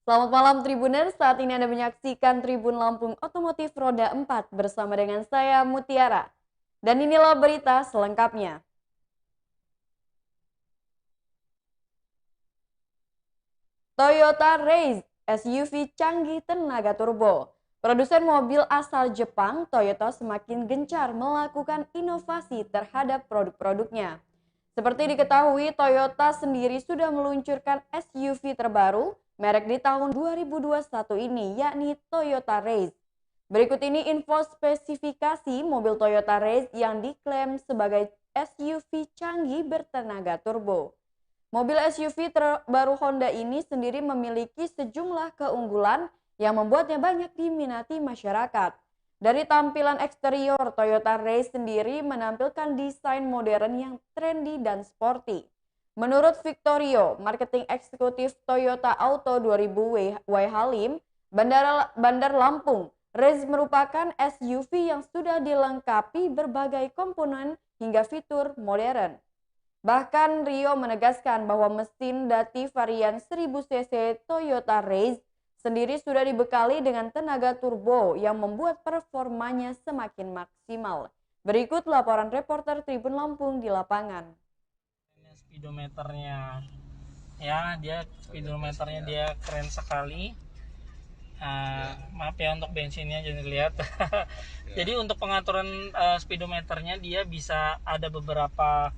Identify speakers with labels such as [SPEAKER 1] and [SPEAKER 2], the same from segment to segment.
[SPEAKER 1] Selamat malam Tribuner, saat ini Anda menyaksikan Tribun Lampung Otomotif Roda 4 bersama dengan saya Mutiara. Dan inilah berita selengkapnya. Toyota Raze SUV canggih tenaga turbo. Produsen mobil asal Jepang, Toyota semakin gencar melakukan inovasi terhadap produk-produknya. Seperti diketahui, Toyota sendiri sudah meluncurkan SUV terbaru merek di tahun 2021 ini, yakni Toyota Raze. Berikut ini info spesifikasi mobil Toyota Raze yang diklaim sebagai SUV canggih bertenaga turbo. Mobil SUV terbaru Honda ini sendiri memiliki sejumlah keunggulan yang membuatnya banyak diminati masyarakat. Dari tampilan eksterior, Toyota Raze sendiri menampilkan desain modern yang trendy dan sporty. Menurut Victorio, marketing eksekutif Toyota Auto 2000 W Halim, Bandar Lampung, Raze merupakan SUV yang sudah dilengkapi berbagai komponen hingga fitur modern. Bahkan Rio menegaskan bahwa mesin Dati varian 1000 cc Toyota Raze sendiri sudah dibekali dengan tenaga turbo yang membuat performanya semakin maksimal. Berikut laporan reporter Tribun Lampung di lapangan.
[SPEAKER 2] Speedometernya, ya speedometernya dia keren sekali. Maaf ya untuk bensinnya jangan dilihat. Jadi untuk pengaturan speedometernya dia bisa ada beberapa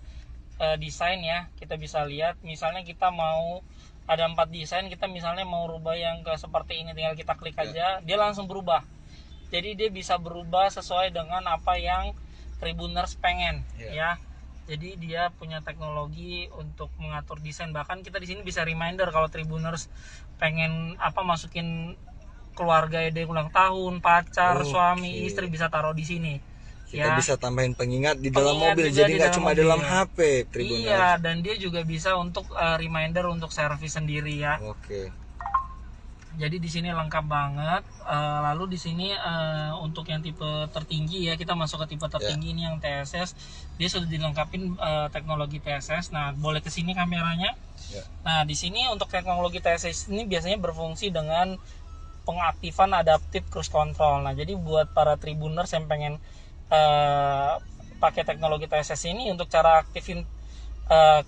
[SPEAKER 2] desain ya, kita bisa lihat. Misalnya kita mau ada 4 desain, kita misalnya mau rubah yang ke seperti ini, tinggal kita klik aja, dia langsung berubah. Jadi dia bisa berubah sesuai dengan apa yang Tribuners pengen ya. Jadi dia punya teknologi untuk mengatur desain. Bahkan kita di sini bisa reminder kalau Tribuners pengen masukin keluarga ide ulang tahun, pacar, suami, istri, bisa taruh di sini.
[SPEAKER 3] Kita bisa tambahin pengingat di dalam mobil, jadi nggak cuma dalam HP Tribuners.
[SPEAKER 2] Iya, dan dia juga bisa untuk reminder untuk servis sendiri ya.
[SPEAKER 3] Oke.
[SPEAKER 2] Jadi di sini lengkap banget. Lalu di sini untuk yang tipe tertinggi ya, kita masuk ke tipe tertinggi ini yang TSS. Dia sudah dilengkapi teknologi TSS. Nah, boleh ke sini kameranya. Nah, di sini untuk teknologi TSS ini biasanya berfungsi dengan pengaktifan adaptif cruise control. Nah, jadi buat para Tribuners yang pengen pakai teknologi TSS ini, untuk cara aktifin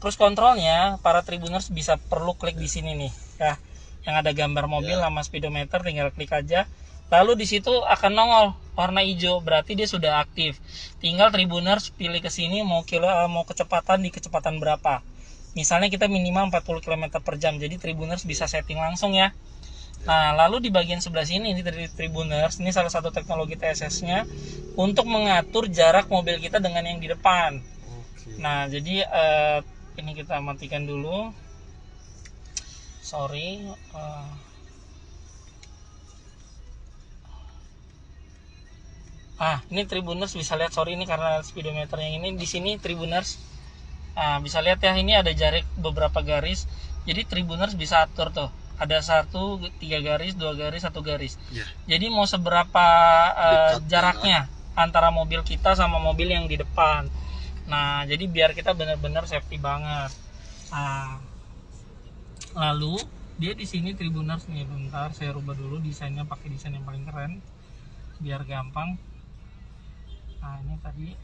[SPEAKER 2] cruise controlnya, para Tribuners bisa perlu klik di sini nih ya, yang ada gambar mobil sama speedometer, tinggal klik aja. Lalu di situ akan nongol warna hijau, berarti dia sudah aktif. Tinggal Tribuners pilih ke sini mau kecepatan di kecepatan berapa. Misalnya kita minimal 40 km per jam, jadi Tribuners bisa setting langsung ya. Nah, lalu di bagian sebelah sini ini dari Tribuners, ini salah satu teknologi TSS-nya untuk mengatur jarak mobil kita dengan yang di depan. Nah, jadi ini kita matikan dulu. Sorry. Ini Tribuners bisa lihat, sorry ini karena speedometer yang ini di sini Tribuners. Bisa lihat ya, ini ada jarak beberapa garis. Jadi Tribuners bisa atur tuh. Ada 1, 3 garis, 2 garis, 1 garis. Jadi mau seberapa jaraknya antara mobil kita sama mobil yang di depan. Nah, jadi biar kita benar-benar safety banget. Lalu dia di sini Tribuners nih, bentar saya rubah dulu desainnya, pakai desain yang paling keren biar gampang. Ini tadi.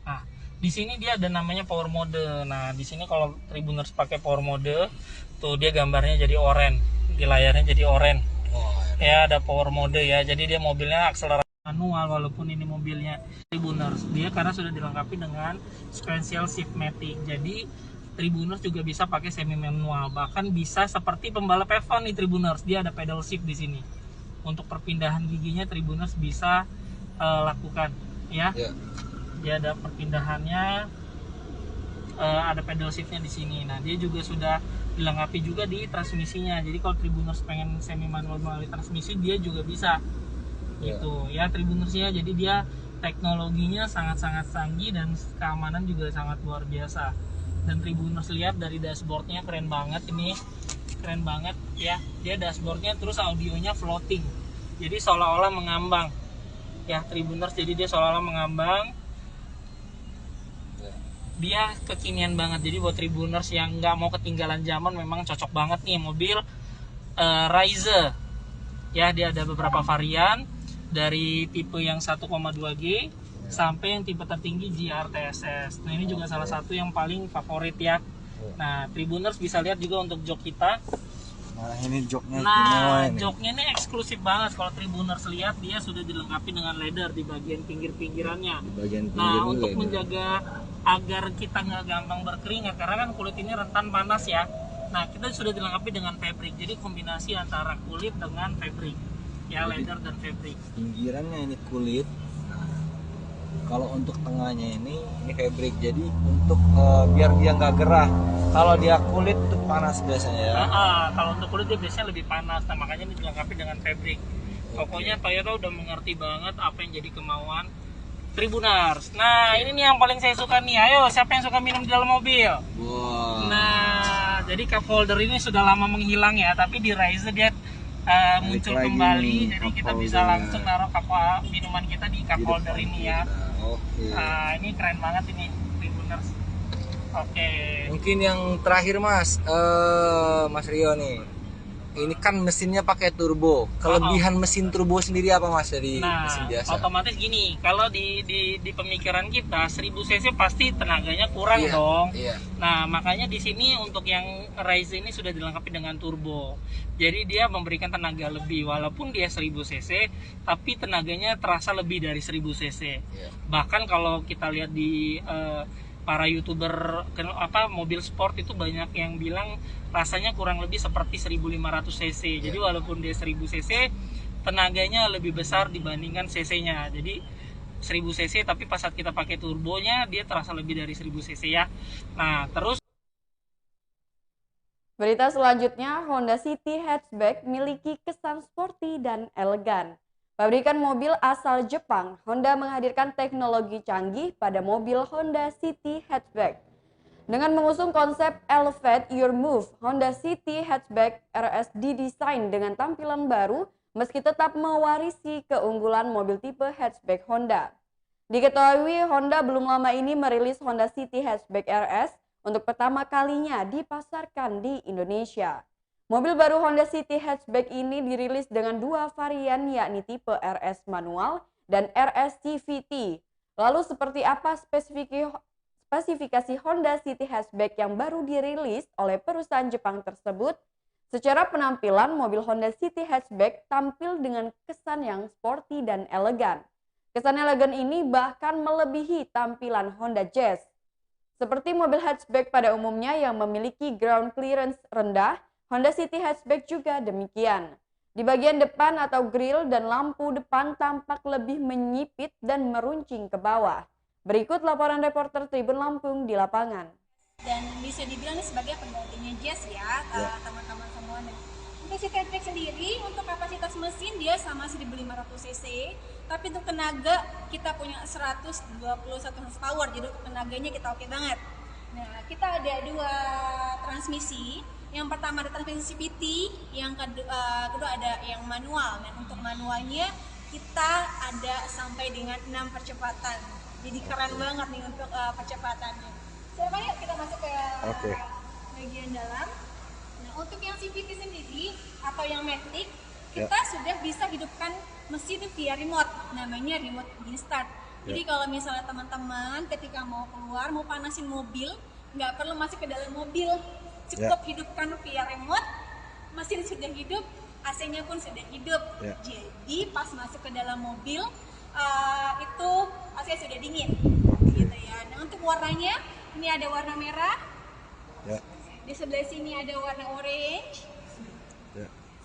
[SPEAKER 2] Di sini dia ada namanya power mode. Nah, di sini kalau Tribuners pakai power mode, tuh dia gambarnya jadi oranye. Di layarnya jadi oranye. Ya, ada power mode ya. Jadi dia mobilnya akselerasi manual walaupun ini mobilnya Tribuners. Dia karena sudah dilengkapi dengan sequential shift matic. Jadi Tribuners juga bisa pakai semi manual. Bahkan bisa seperti pembalap F1 nih Tribuners. Dia ada pedal shift di sini. Untuk perpindahan giginya Tribuners bisa lakukan ya. Dia ada perpindahannya, ada pedal shiftnya di sini. Nah, dia juga sudah dilengkapi juga di transmisinya. Jadi kalau Tribuners pengen semi manual melalui transmisi, dia juga bisa gitu ya Tribunersnya. Jadi dia teknologinya sangat-sangat canggih dan keamanan juga sangat luar biasa. Dan Tribuners lihat dari dashboardnya keren banget, ini keren banget ya. Dia dashboardnya terus audionya floating, jadi seolah-olah mengambang ya Tribuners. Jadi dia seolah-olah mengambang. Dia kekinian banget, jadi buat Tribuners yang nggak mau ketinggalan zaman memang cocok banget nih mobil Raze Ya, dia ada beberapa varian dari tipe yang 1,2G sampai yang tipe tertinggi GR TSS. Nah, ini juga salah satu yang paling favorit ya. Nah, Tribuners bisa lihat juga untuk jok kita.
[SPEAKER 3] Nah, ini joknya
[SPEAKER 2] Nah, joknya ini eksklusif banget. Kalau Tribuners lihat, dia sudah dilengkapi dengan leather di bagian pinggir-pinggirannya. Nah, untuk menjaga agar kita nggak gampang berkeringat, karena kan kulit ini rentan panas ya. Nah, kita sudah dilengkapi dengan fabric. Jadi kombinasi antara kulit dengan fabric. Ya, leather dan fabric.
[SPEAKER 3] Pinggirannya ini kulit. Kalau untuk tengahnya ini fabric. Jadi untuk biar dia nggak gerah. Kalau dia kulit itu panas biasanya ya.
[SPEAKER 2] Kalau untuk kulit dia biasanya lebih panas. Nah, makanya ini dilengkapi dengan fabric. Pokoknya Toyota udah mengerti banget apa yang jadi kemauan Tribuners. Nah, ini nih yang paling saya suka nih. Ayo, siapa yang suka minum di dalam mobil?
[SPEAKER 3] Wow.
[SPEAKER 2] Nah, jadi cup holder ini sudah lama menghilang ya, tapi di Rise dia muncul kembali. Jadi kita bisa langsung naruh cup minuman kita di cup holder ini ya.
[SPEAKER 3] Oke.
[SPEAKER 2] Nah, ini keren banget ini Tribuners. Oke.
[SPEAKER 3] Mungkin yang terakhir Mas, Mas Rio nih. Ini kan mesinnya pakai turbo. Kelebihan mesin turbo sendiri apa Mas dari mesin biasa?
[SPEAKER 2] Otomatis gini, kalau di pemikiran kita 1000 cc pasti tenaganya kurang dong.
[SPEAKER 3] Iya.
[SPEAKER 2] Nah, makanya di sini untuk yang Rise ini sudah dilengkapi dengan turbo. Jadi dia memberikan tenaga lebih walaupun dia 1000 cc, tapi tenaganya terasa lebih dari 1000 cc.
[SPEAKER 3] Iya.
[SPEAKER 2] Bahkan kalau kita lihat di para YouTuber mobil sport itu banyak yang bilang rasanya kurang lebih seperti 1500 cc. Jadi walaupun dia 1000 cc, tenaganya lebih besar dibandingkan cc-nya. Jadi 1000 cc tapi pas saat kita pakai turbonya dia terasa lebih dari 1000 cc ya. Nah, terus
[SPEAKER 1] Berita selanjutnya, Honda City Hatchback memiliki kesan sporty dan elegan. Pabrikan mobil asal Jepang, Honda menghadirkan teknologi canggih pada mobil Honda City Hatchback. Dengan mengusung konsep Elevate Your Move, Honda City Hatchback RS didesain dengan tampilan baru meski tetap mewarisi keunggulan mobil tipe hatchback Honda. Diketahui Honda belum lama ini merilis Honda City Hatchback RS untuk pertama kalinya dipasarkan di Indonesia. Mobil baru Honda City Hatchback ini dirilis dengan dua varian yakni tipe RS manual dan RS CVT. Lalu seperti apa spesifikasi Honda City Hatchback yang baru dirilis oleh perusahaan Jepang tersebut? Secara penampilan, mobil Honda City Hatchback tampil dengan kesan yang sporty dan elegan. Kesan elegan ini bahkan melebihi tampilan Honda Jazz. Seperti mobil hatchback pada umumnya yang memiliki ground clearance rendah, Honda City Hatchback juga demikian. Di bagian depan atau grill dan lampu depan tampak lebih menyipit dan meruncing ke bawah. Berikut laporan reporter Tribun Lampung di lapangan.
[SPEAKER 4] Dan bisa dibilang ini sebagai penggantinya Jazz ya, teman-teman semua. Untuk City Hatchback sendiri, untuk kapasitas mesin dia sama 1500 cc, tapi untuk tenaga kita punya 121 horsepower, jadi untuk tenaganya kita oke banget. Nah, kita ada dua transmisi. Yang pertama ada transmisi CVT, yang kedua ada yang manual. Dan untuk manualnya kita ada sampai dengan 6 percepatan. Jadi keren banget nih untuk percepatannya. Siapa yuk kita masuk ke bagian dalam. Nah, untuk yang CVT sendiri atau yang Matic, kita sudah bisa hidupkan mesin via remote, namanya remote engine start. Jadi kalau misalnya teman-teman ketika mau keluar, mau panasin mobil, nggak perlu masuk ke dalam mobil, cukup hidupkan via remote, mesin sudah hidup, AC-nya pun sudah hidup. Jadi pas masuk ke dalam mobil, itu AC sudah dingin, gitu ya. Nah, untuk warnanya, ini ada warna merah, di sebelah sini ada warna orange,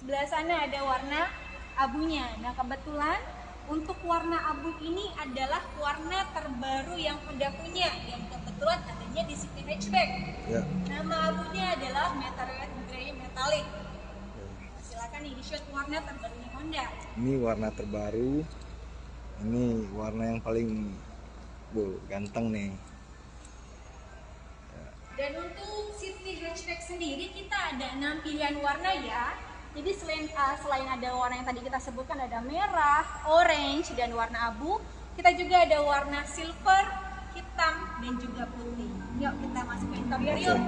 [SPEAKER 4] sebelah sana ada warna abunya. Nah, kebetulan untuk warna abu ini adalah warna terbaru yang Honda punya dan kebetulan adanya di City Hatchback. Nama abunya adalah Meteorite Grey Metallic. Silakan nih di-shoot warna terbarunya Honda.
[SPEAKER 3] Ini warna terbaru. Ini warna yang paling ganteng nih.
[SPEAKER 4] Dan untuk City Hatchback sendiri kita ada 6 pilihan warna ya. Jadi selain ada warna yang tadi kita sebutkan, ada merah, orange, dan warna abu, kita juga ada warna silver, hitam, dan juga putih. Yuk kita masuk ke interior yuk.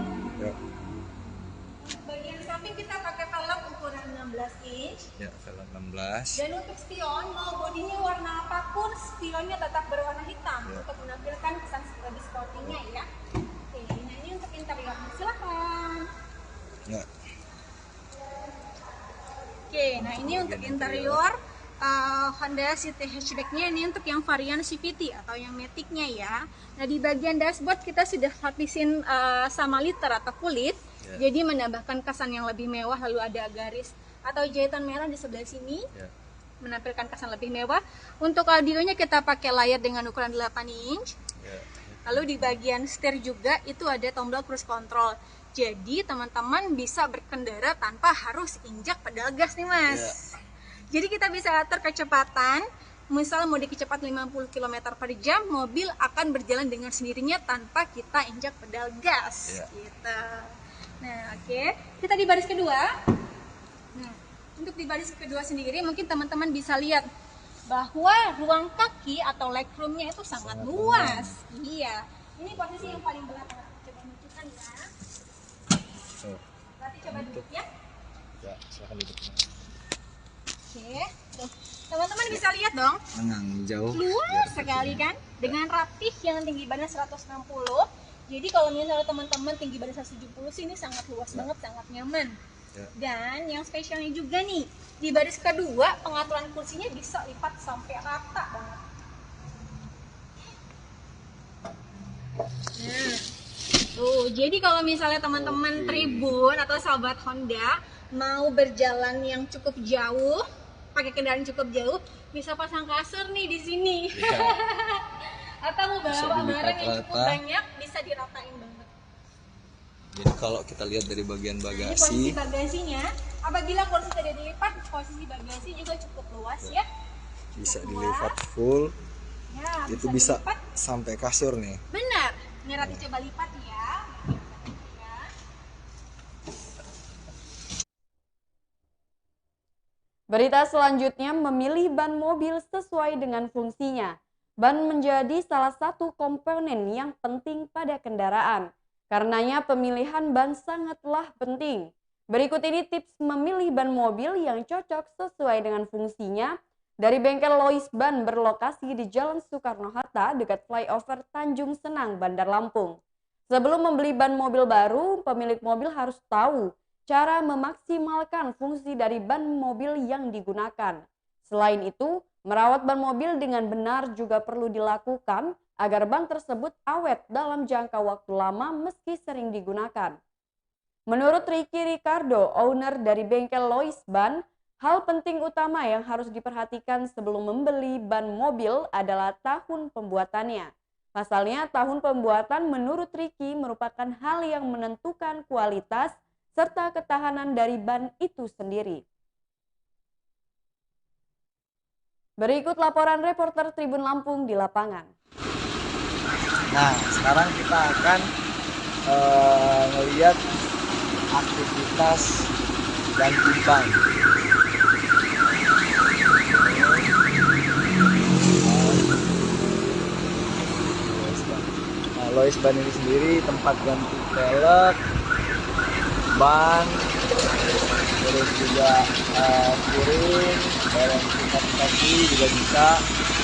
[SPEAKER 4] Bagian samping kita pakai velg ukuran 16 inch.
[SPEAKER 3] Ya, velg 16.
[SPEAKER 4] Dan untuk spion, mau bodinya warna apapun, spionnya tetap berwarna hitam untuk menampilkan kesan lebih sportingnya ya. Oke, nah ini untuk interior. Silakan.
[SPEAKER 3] Ya.
[SPEAKER 4] Oke, nah ini untuk interior Honda City hatchbacknya, ini untuk yang varian CVT atau yang Matic-nya ya. Nah di bagian dashboard kita sudah lapisin sama liter atau kulit, jadi menambahkan kesan yang lebih mewah. Lalu ada garis atau jahitan merah di sebelah sini, menampilkan kesan lebih mewah. Untuk audionya kita pakai layar dengan ukuran 8 inch. Lalu di bagian setir juga itu ada tombol cruise control. Jadi teman-teman bisa berkendara tanpa harus injak pedal gas nih mas. Jadi kita bisa atur kecepatan. Misal mau dikecepatan 50 km per jam, mobil akan berjalan dengan sendirinya tanpa kita injak pedal gas. Gitu. Nah oke, kita di baris kedua. Nah, untuk di baris kedua sendiri mungkin teman-teman bisa lihat bahwa ruang kaki atau legroomnya itu sangat luas. Iya, ini posisi yang paling belakang. Coba menunjukkan ya. Berarti coba duduk ya.
[SPEAKER 3] Ya, silakan duduk.
[SPEAKER 4] Oke, tuh. Teman-teman bisa lihat dong.
[SPEAKER 3] Lengang jauh.
[SPEAKER 4] Luas sekali kan? Dengan rapih yang tinggi badan 160. Jadi kalau misalnya teman-teman tinggi badan 170 sih ini sangat luas banget, sangat nyaman. Dan yang spesialnya juga nih, di baris kedua pengaturan kursinya bisa lipat sampai rata banget. Nah, tuh, jadi kalau misalnya teman-teman Tribun atau sahabat Honda mau berjalan yang cukup jauh, pakai kendaraan cukup jauh, bisa pasang kasur nih di sini. Atau mau bawa barang yang cukup banyak, bisa diratain banget.
[SPEAKER 3] Jadi kalau kita lihat dari bagian
[SPEAKER 4] Ini
[SPEAKER 3] bagasi,
[SPEAKER 4] posisi bagasinya, apabila kursi tidak dilipat, posisi bagasi juga cukup luas ya.
[SPEAKER 3] bisa dilipat full.
[SPEAKER 4] Ya,
[SPEAKER 3] Itu bisa
[SPEAKER 4] dilipat.
[SPEAKER 3] sampai kasur nih.
[SPEAKER 4] Benar. Ini Rati coba lipat ya.
[SPEAKER 1] Berita selanjutnya, memilih ban mobil sesuai dengan fungsinya. Ban menjadi salah satu komponen yang penting pada kendaraan. Karenanya pemilihan ban sangatlah penting. Berikut ini tips memilih ban mobil yang cocok sesuai dengan fungsinya dari bengkel Lois Ban berlokasi di Jalan Soekarno-Hatta dekat flyover Tanjung Senang, Bandar Lampung. Sebelum membeli ban mobil baru, pemilik mobil harus tahu cara memaksimalkan fungsi dari ban mobil yang digunakan. Selain itu, merawat ban mobil dengan benar juga perlu dilakukan agar ban tersebut awet dalam jangka waktu lama meski sering digunakan. Menurut Ricky Ricardo, owner dari bengkel Lois Ban, hal penting utama yang harus diperhatikan sebelum membeli ban mobil adalah tahun pembuatannya. Pasalnya, tahun pembuatan menurut Ricky merupakan hal yang menentukan kualitas serta ketahanan dari ban itu sendiri. Berikut laporan reporter Tribun Lampung di lapangan.
[SPEAKER 3] Nah, sekarang kita akan ngelihat aktivitas ganti ban. Nah, Lois Ban ini sendiri tempat ganti velg, ban, terus juga kuring, kaki juga bisa,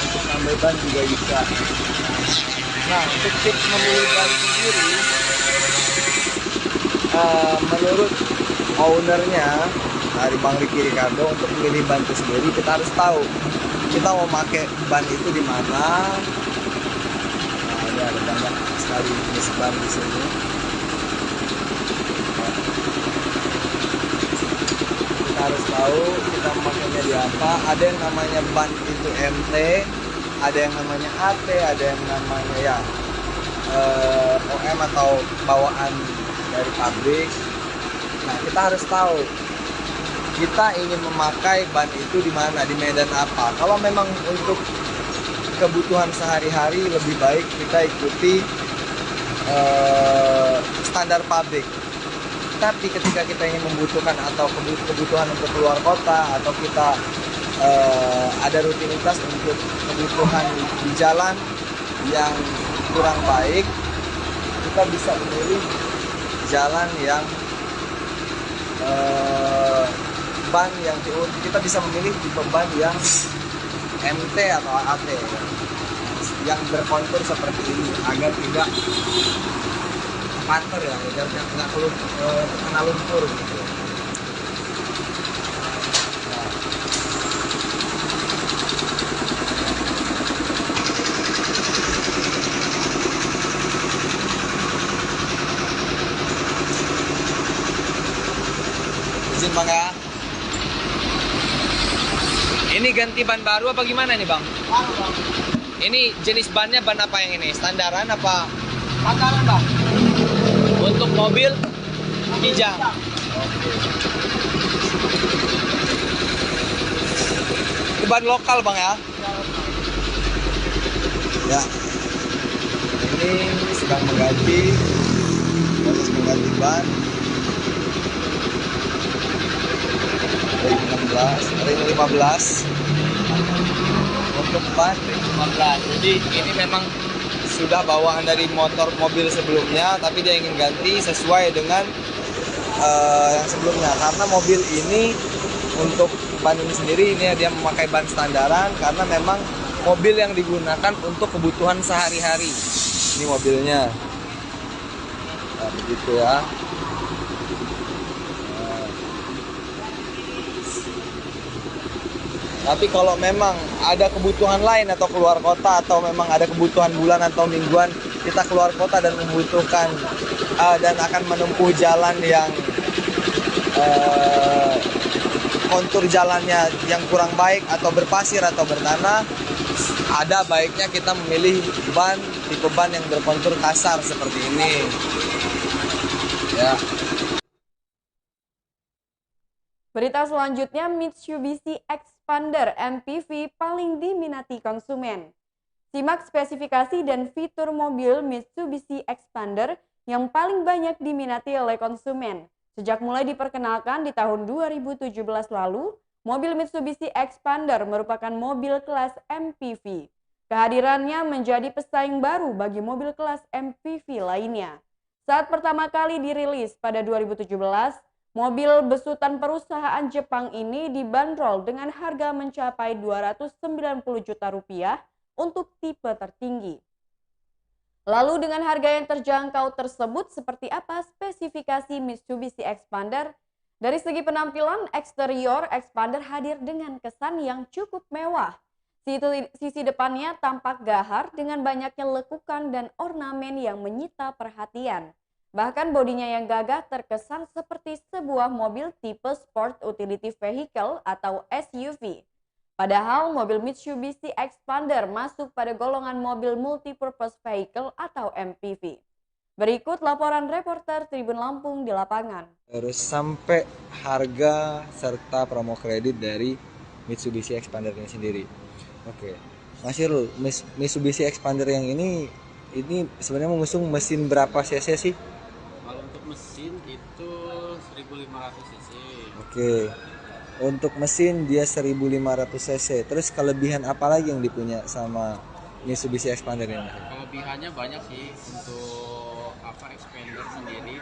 [SPEAKER 3] untuk nambah ban juga bisa. Nah, untuk tips memilih ban sendiri, menurut ownernya dari Bang Ricky Ricardo, untuk memilih ban itu sendiri kita harus tahu kita mau pakai ban itu di mana. Nah, ini ada banyak sekali jenis ban di sini. Kita harus tahu kita memakainya di apa. Ada yang namanya ban itu MT, ada yang namanya AT, ada yang namanya ya OM atau bawaan dari pabrik. Nah, kita harus tahu kita ingin memakai ban itu di mana, di medan apa. Kalau memang untuk kebutuhan sehari-hari, lebih baik kita ikuti standar pabrik. Tapi ketika kita ingin membutuhkan atau kebutuhan untuk keluar kota, atau kita ada rutinitas untuk kebutuhan di jalan yang kurang baik, kita bisa memilih jalan yang ban yang kita bisa memilih tipe ban yang MT atau AT yang berkontur seperti ini agar tidak panter ya, agar nggak kena lumpur gitu. Izin bang ya. Ini ganti ban baru apa gimana nih bang?
[SPEAKER 2] Baru bang.
[SPEAKER 3] Ini jenis bannya ban apa yang ini? Standaran apa?
[SPEAKER 2] Standaran bang.
[SPEAKER 3] Untuk mobil Kijang. Itu ban lokal bang ya? Ya. Ini sedang mengganti ban. Ring 15 untuk ban ring 15. Jadi ini memang sudah bawaan dari mobil sebelumnya, tapi dia ingin ganti sesuai dengan yang sebelumnya. Karena mobil ini untuk ban ini sendiri ini dia memakai ban standaran karena memang mobil yang digunakan untuk kebutuhan sehari-hari. Ini mobilnya. Nah, begitu ya. Tapi kalau memang ada kebutuhan lain atau keluar kota atau memang ada kebutuhan bulan atau mingguan kita keluar kota dan membutuhkan dan akan menempuh jalan yang kontur jalannya yang kurang baik atau berpasir atau bertanah, ada baiknya kita memilih tipe ban yang berkontur kasar seperti ini. Ya.
[SPEAKER 1] Berita selanjutnya, Mitsubishi Expander MPV paling diminati konsumen. Simak spesifikasi dan fitur mobil Mitsubishi Expander yang paling banyak diminati oleh konsumen. Sejak mulai diperkenalkan di tahun 2017 lalu, mobil Mitsubishi Expander merupakan mobil kelas MPV. Kehadirannya menjadi pesaing baru bagi mobil kelas MPV lainnya. Saat pertama kali dirilis pada 2017, mobil besutan perusahaan Jepang ini dibanderol dengan harga mencapai 290 juta rupiah untuk tipe tertinggi. Lalu dengan harga yang terjangkau tersebut, seperti apa spesifikasi Mitsubishi Expander? Dari segi penampilan, eksterior Expander hadir dengan kesan yang cukup mewah. Sisi depannya tampak gahar dengan banyaknya lekukan dan ornamen yang menyita perhatian. Bahkan bodinya yang gagah terkesan seperti sebuah mobil tipe Sport Utility Vehicle atau SUV. Padahal mobil Mitsubishi Expander masuk pada golongan mobil Multipurpose Vehicle atau MPV. Berikut laporan reporter Tribun Lampung di lapangan.
[SPEAKER 3] Terus sampai harga serta promo kredit dari Mitsubishi Expander ini sendiri. Oke, Mas Irul, Mitsubishi Expander yang ini sebenarnya mengusung mesin berapa cc sih?
[SPEAKER 5] Kalau untuk mesin itu 1500 cc.
[SPEAKER 3] Oke. Untuk mesin dia 1500 cc. Terus kelebihan apa lagi yang dipunya sama Mitsubishi Expander ini?
[SPEAKER 5] Kelebihannya banyak sih untuk Expander sendiri.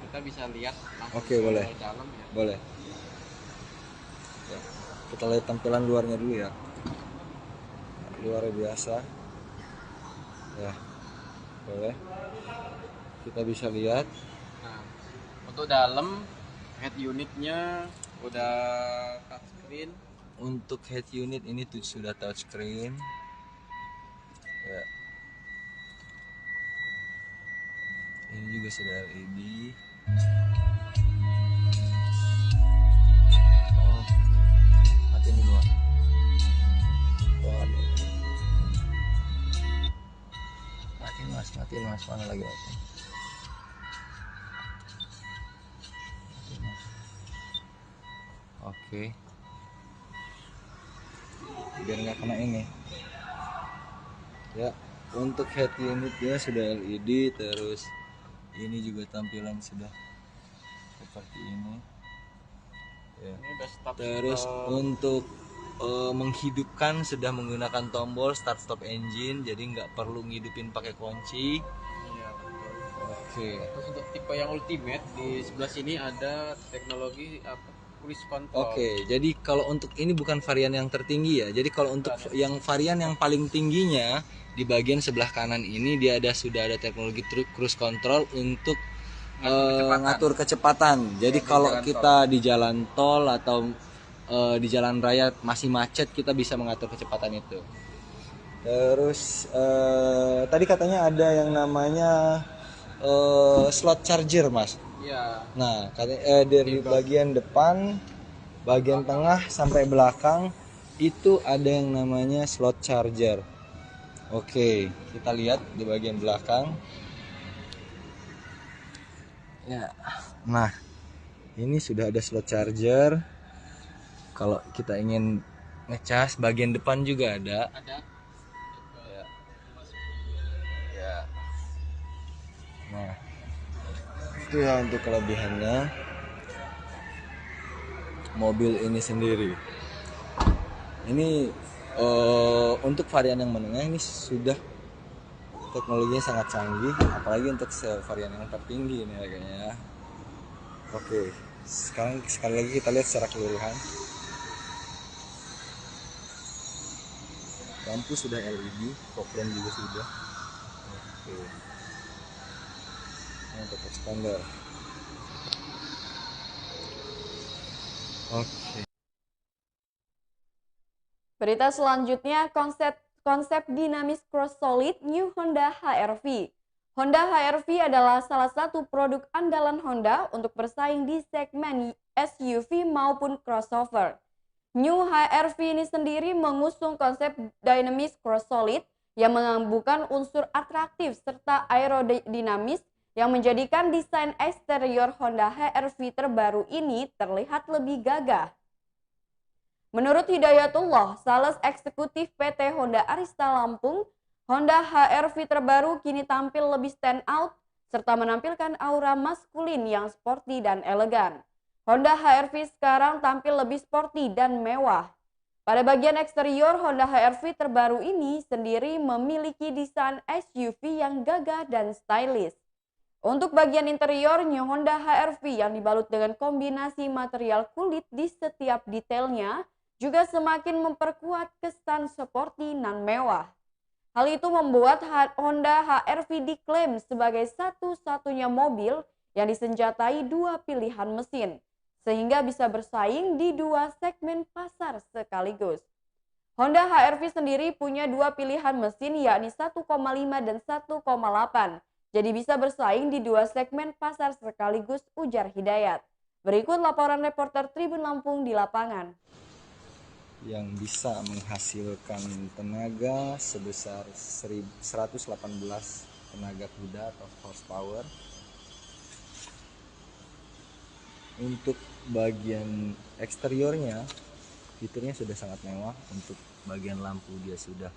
[SPEAKER 5] Kita bisa lihat langsung
[SPEAKER 3] Oke, boleh.
[SPEAKER 5] ke dalam ya.
[SPEAKER 3] Boleh. Ya, kita lihat tampilan luarnya dulu ya. Luar biasa. Ya. Boleh. Kita bisa lihat.
[SPEAKER 5] Nah, untuk dalam head unitnya udah touchscreen.
[SPEAKER 3] Untuk head unit ini sudah touchscreen. Ya. Ini juga sudah LED. Oh, matiin dulu. Matiin mas, mana lagi matiin? Oke. Biar nggak kena ini. Ya, untuk head unitnya sudah LED, terus ini juga tampilan sudah seperti ini. Ya.
[SPEAKER 5] Ini udah
[SPEAKER 3] Terus untuk menghidupkan sudah menggunakan tombol start stop engine, jadi nggak perlu ngidupin pakai kunci.
[SPEAKER 5] Iya, betul.
[SPEAKER 3] Oke.
[SPEAKER 5] Terus untuk tipe yang ultimate di sebelah sini ada teknologi cruise control.
[SPEAKER 3] Oke, jadi kalau untuk ini bukan varian yang tertinggi ya. Jadi kalau untuk yang varian yang paling tingginya di bagian sebelah kanan ini dia sudah ada teknologi cruise control untuk ngatur kecepatan. Jadi kalau kita di jalan tol atau di jalan raya masih macet, kita bisa mengatur kecepatan itu. Terus tadi katanya ada yang namanya slot charger, Mas.
[SPEAKER 5] Iya.
[SPEAKER 3] Nah, dari bagian depan, bagian tengah sampai belakang itu ada yang namanya slot charger. Oke, kita lihat di bagian belakang. Ya. Nah, ini sudah ada slot charger. Kalau kita ingin ngecas, bagian depan juga ada. Ya. Ya. Nah, itu ya untuk kelebihannya mobil ini sendiri. Ini untuk varian yang menengah ini sudah teknologinya sangat canggih, apalagi untuk varian yang tertinggi ini harganya ya. Oke, sekarang sekali lagi kita lihat secara keseluruhan. Lampu sudah LED, fog lamp juga sudah. Oke. Untuk expander. Oke.
[SPEAKER 1] Berita selanjutnya, konsep dinamis cross solid New Honda HR-V. Honda HR-V adalah salah satu produk andalan Honda untuk bersaing di segmen SUV maupun crossover. New HR-V ini sendiri mengusung konsep dinamis cross solid yang menggabungkan unsur atraktif serta aerodinamis yang menjadikan desain eksterior Honda HR-V terbaru ini terlihat lebih gagah. Menurut Hidayatullah, sales eksekutif PT Honda Arista Lampung, Honda HR-V terbaru kini tampil lebih stand out serta menampilkan aura maskulin yang sporty dan elegan. Honda HR-V sekarang tampil lebih sporty dan mewah. Pada bagian eksterior, Honda HR-V terbaru ini sendiri memiliki desain SUV yang gagah dan stylish. Untuk bagian interior, New Honda HR-V yang dibalut dengan kombinasi material kulit di setiap detailnya juga semakin memperkuat kesan sporty dan mewah. Hal itu membuat Honda HR-V diklaim sebagai satu-satunya mobil yang disenjatai dua pilihan mesin, sehingga bisa bersaing di dua segmen pasar sekaligus. Honda HR-V sendiri punya dua pilihan mesin yakni 1,5 dan 1,8. Jadi bisa bersaing di dua segmen pasar sekaligus, ujar Hidayat. Berikut laporan reporter Tribun Lampung di lapangan.
[SPEAKER 3] Yang bisa menghasilkan tenaga sebesar 118 tenaga kuda atau horsepower. Untuk bagian eksteriornya, fiturnya sudah sangat mewah. Untuk bagian lampu dia sudah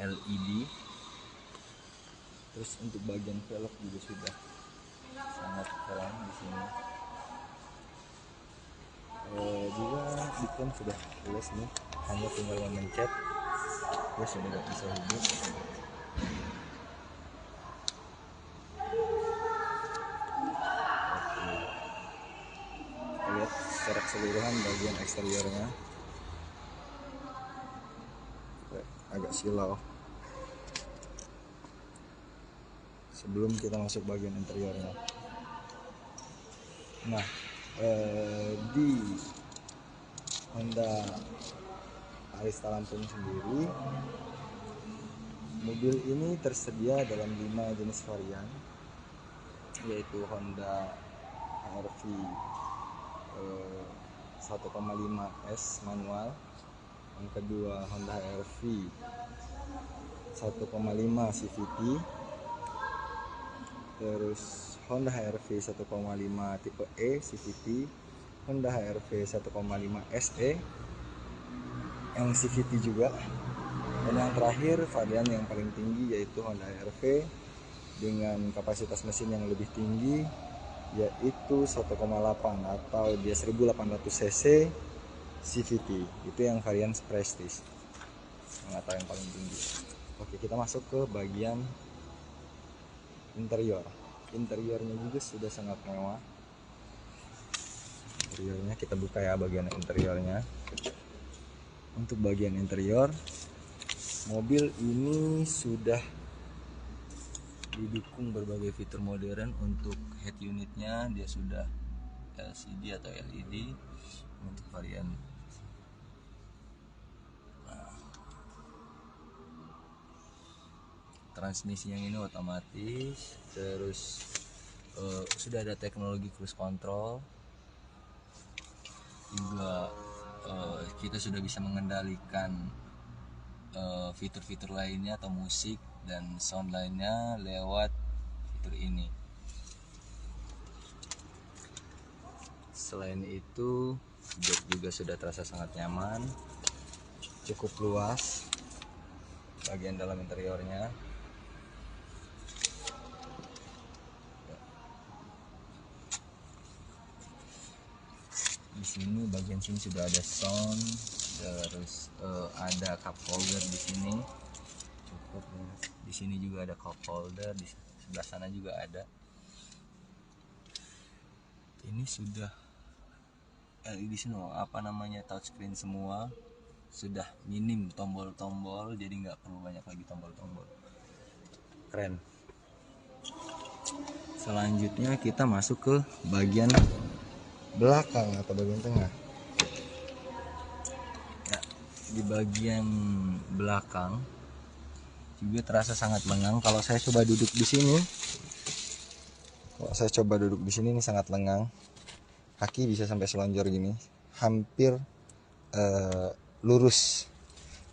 [SPEAKER 3] LED. Terus untuk bagian velg juga sudah sangat keren di sini. Juga diklaim sudah puas nih, hanya tinggal memencet ya sudah bisa hidup. Oke, lihat secara keseluruhan bagian eksteriornya agak silau. Sebelum kita masuk bagian interiornya, nah di Honda Arista Lampung sendiri, mobil ini tersedia dalam 5 jenis varian, yaitu Honda HR-V 1,5S manual, yang kedua Honda HR-V 1,5 CVT, terus Honda HR-V 1,5 tipe E CVT, Honda HR-V 1,5 SE yang CVT juga, dan yang terakhir varian yang paling tinggi yaitu Honda HR-V dengan kapasitas mesin yang lebih tinggi yaitu 1,8 atau dia 1800 cc CVT. Itu yang varian Prestige, atau yang paling tinggi. Oke, kita masuk ke bagian interior. Interiornya juga sudah sangat mewah. interiornya. Kita buka ya bagian interiornya. Untuk bagian interior, mobil ini sudah didukung berbagai fitur modern. Untuk head unitnya dia sudah LCD atau LED untuk varian. Transmisi yang ini otomatis, terus sudah ada teknologi cruise control juga. Kita sudah bisa mengendalikan fitur-fitur lainnya atau musik dan sound lainnya lewat fitur ini. Selain itu, jok juga sudah terasa sangat nyaman, cukup luas bagian dalam interiornya. Di sini bagian sini sudah ada sound, terus ada cup holder di sini, cukup. Di sini juga ada cup holder, di sebelah sana juga ada. Ini sudah LED semua, touchscreen semua, sudah minim tombol-tombol, jadi nggak perlu banyak lagi tombol-tombol. Keren. Selanjutnya kita masuk ke bagian belakang atau bagian tengah. Ya, di bagian belakang juga terasa sangat lengang. Kalau saya coba duduk di sini, ini sangat lengang. Kaki bisa sampai selonjor gini, hampir lurus.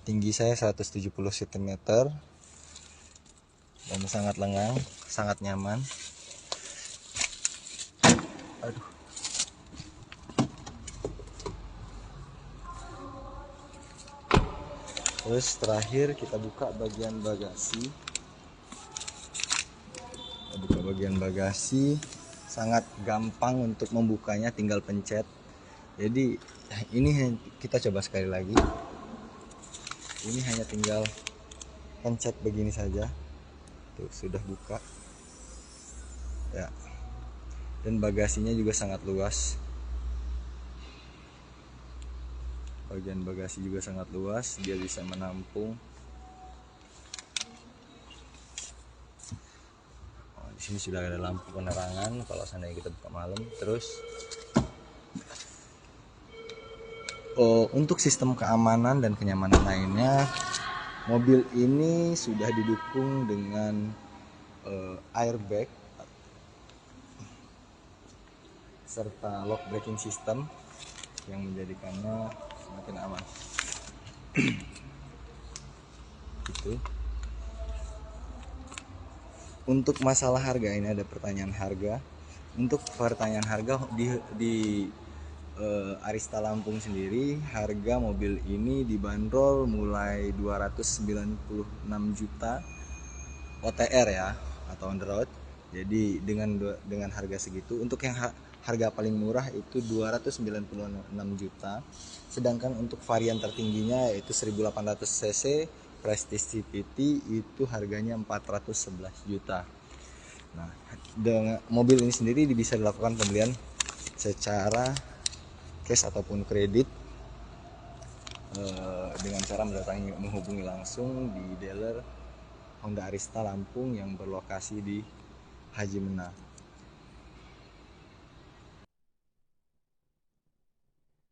[SPEAKER 3] Tinggi saya 170 cm dan sangat lengang, sangat nyaman. Aduh. Terus terakhir kita buka bagian bagasi. Sangat gampang untuk membukanya, tinggal pencet. Jadi ini kita coba sekali lagi. Ini hanya tinggal pencet begini saja. Tuh sudah buka. Ya. Dan bagasinya juga sangat luas. Bagian bagasi juga sangat luas, dia bisa menampung. Di sini sudah ada lampu penerangan kalau seandainya kita buka malam. Terus untuk sistem keamanan dan kenyamanan lainnya, mobil ini sudah didukung dengan airbag serta lock braking system yang menjadikannya semakin aman. Gitu. Untuk masalah harga, ini ada pertanyaan harga. Untuk pertanyaan harga di Arista Lampung sendiri, harga mobil ini dibanderol mulai 296 juta OTR ya, atau on the road. Jadi dengan harga segitu, untuk yang harga paling murah itu 296 juta. Sedangkan untuk varian tertingginya yaitu 1800 cc Prestige CVT itu harganya 411 juta. Nah, dengan mobil ini sendiri bisa dilakukan pembelian secara cash ataupun kredit dengan cara menghubungi langsung di dealer Honda Arista Lampung yang berlokasi di Haji Mena.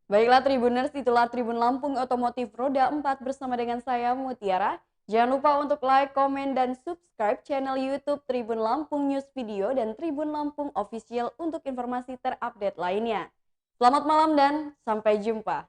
[SPEAKER 1] Baiklah Tribuners, itulah Tribun Lampung Otomotif Roda 4 bersama dengan saya Mutiara. Jangan lupa untuk like, komen, dan subscribe channel YouTube Tribun Lampung News Video dan Tribun Lampung Official untuk informasi terupdate lainnya. Selamat malam dan sampai jumpa.